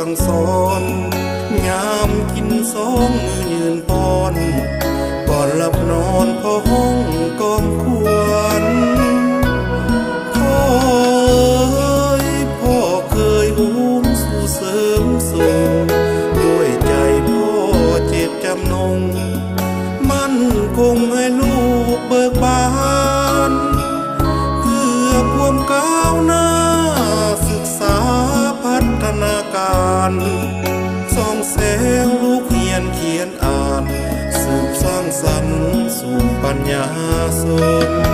สั่งสอนยามกินสองมือยืนป้อนก่อนหลับนอนพ่อห้องกองควรพ่อเอ้ยพ่อเคยอุ้มสู่เสริมส่งด้วยใจพ่อเจ็บจำนงมั่นคงให้ลูกเบิกบานเพื่อความก้าวหน้าศึกษาพัฒนาการส่องแสงลูกเขียนอ่านสืบสร้างสรรค์สู่ปัญญาสม